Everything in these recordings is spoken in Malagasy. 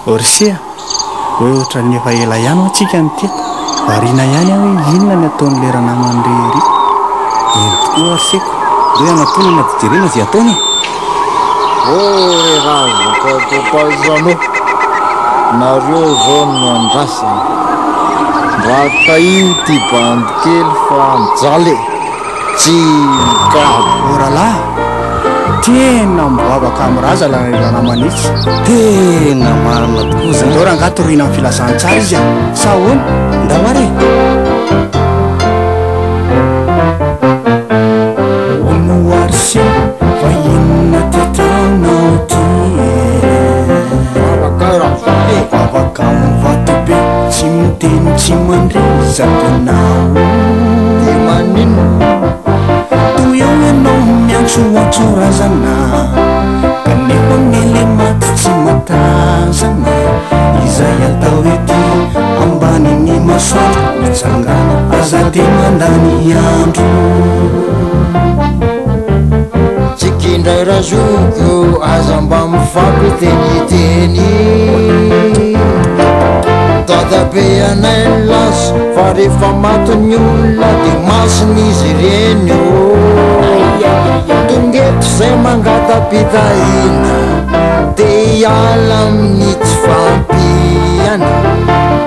Orsia hoe ohatra ny efa ela ihany ho antsika ny teto variana ihany aho hoe inona ny ataon'ny lera namandrery eny tokoa arseko ndo anatonana dijerena zay ataony re razakapaizano nareo zao no andrasana raka io ty bandy kely fa mijaly tsy oralahy tena mivavaka amin'ny raza lana manitsy tena marina tokoa zany ndao rangato rohina amin'ny filazantsara izy a sa hoana ndamary onoarsia fa inona tetanao ty vavaka mivato be tsy miteny tsy mandrezakanao de manino toy eo ianao miantsoantso razana kanefa nele maty tsy matazana izay atao ety ambaniny masoandro mitsangana aza te mandany andro tsy kindray razoko aza mba mifampiteniteny dadabe anay laso fa rehefa matiny olona de mason'izy ireny tongeto zay mangatapitahina de iala amin'ny tsy fampiana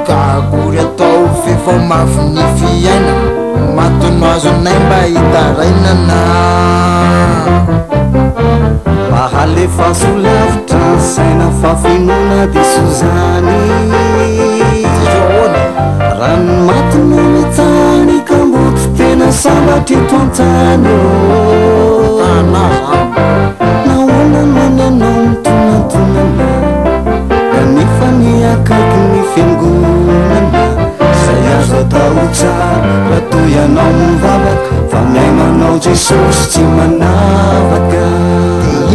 ka akory atao fefa mafy ny fiaina matony azonay mba hitarainana mahalefa solavitra saina fafinona diso zany rano matino mitany ka mboty tena sambatra eto an-tany naonanony anao mitonantonana kanefa ny akaiky ny fiangonana zay azo atao tsara raha toy anao mivavaka fa miaimanao jesosy tsy manavaka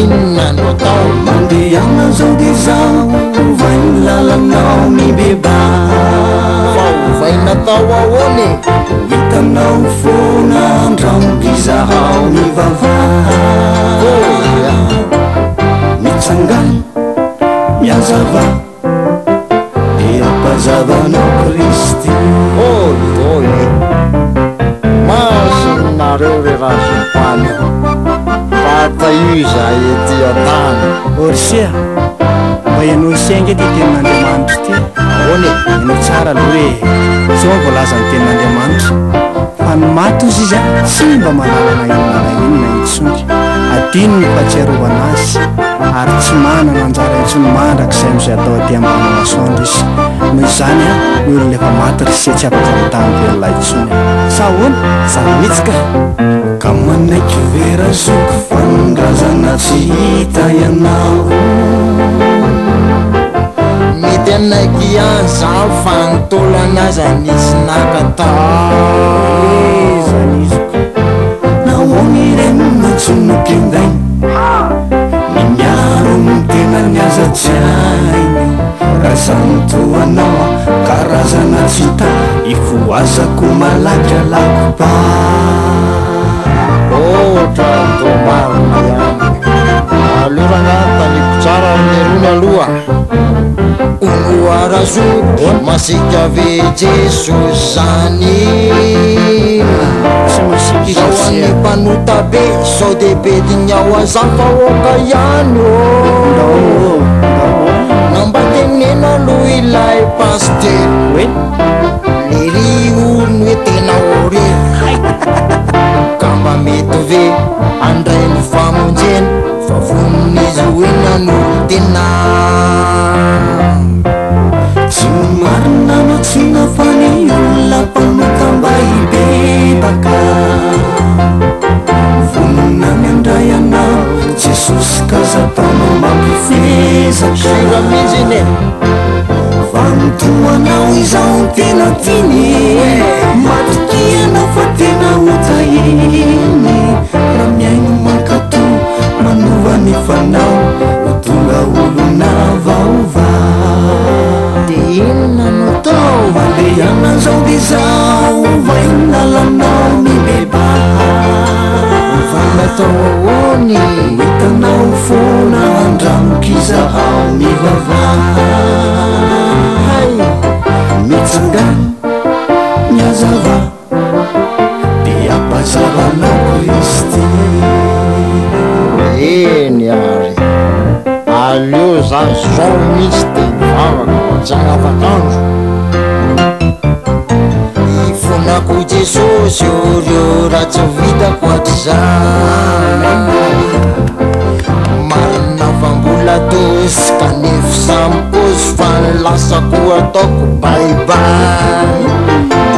inona no atao mandeana zao de zao ovay ny lalanao mibeba fa ovay natao ahoany hitanao fona andramokizahao mivavaha mitsangana miazava de ampazavanao Kristy oy masinareo re razopany fataiza ety atany orsia mba ianao siainga ty tenin'Andriamanitra ty ahoany ianao tsara aloha hoe tsy hoa voalaza ny tenin'Andriamanitra fa ny maty ozy izy a tsy mba malalana inona intsony adino ny fahatsiarovana azy ary tsy manana anjara intsony mandrak'izay am'izay atao aty ambany masoandro izy noho izany a ny olona efa maty ry sy tsy afaka mitany velona intsony sa hoana zany mihitsy ka ka manaiky vera zoko fangazana tsy hita ianao mety anaiky an'zao fanontolana aza nisy nakatao zany izy ko nahoany ireny notsonokendany ny miaro ny tena ny aza tsy ainy raza nytoanao karazana tsy ta ifoazako malaky alako ba ohatra ndomarina ihany alorana taniko tsara amin'irony aloha onoarazoko masika ve jesosy zany zao any mpanota be sao de be dignao azafa oka ihany namba tenena aloha ilay paster lery olony hoe tena orery ka mba mety ve andray ny famonjena fa vonon'izy hoena n'olo tena tsy marina matsina fa ny olona mpanota mba hibebaka vonona miandray anao jesosy ka zataonao mampifezaka sira mihitsy ine fa mitoanao izao ny tena tiny matokianao fa tena hotahiny raha miaino mankato manova ny fanao matonga olona vaova de inona no atao mandeana zao de zao vai ny lalanao mibeba fa natao ahoany hitanao fona andramokizahao mivavaha zazo zao misy de mivavaka hoatsagna afatandro ifonako jesosy oreo raha tsy vitako hatryzany marina fa mbola tosy kanefa sampôzy fa lasako ataoko baibay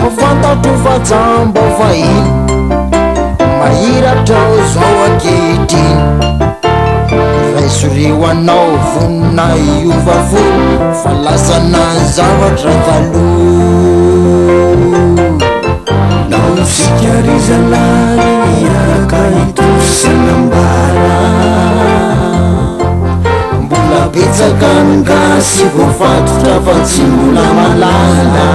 fa fantatro fa jamba vahiny mahiratrao zao akehitriny raisoreo anao vonina iovavo fa lasana zavatra talo nao sikarizalany iaraka itosanambara mbola betsaka ngasy voafatotra fa tsy mbola malala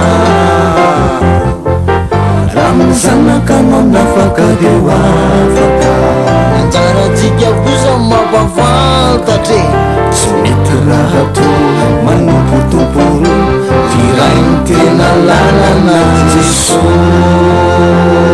raha mizanakanao nafaka deo afaka anjaratsika kosa mampafantatre tsy mety raha to manompotomporo firainy tena lalana Jesosy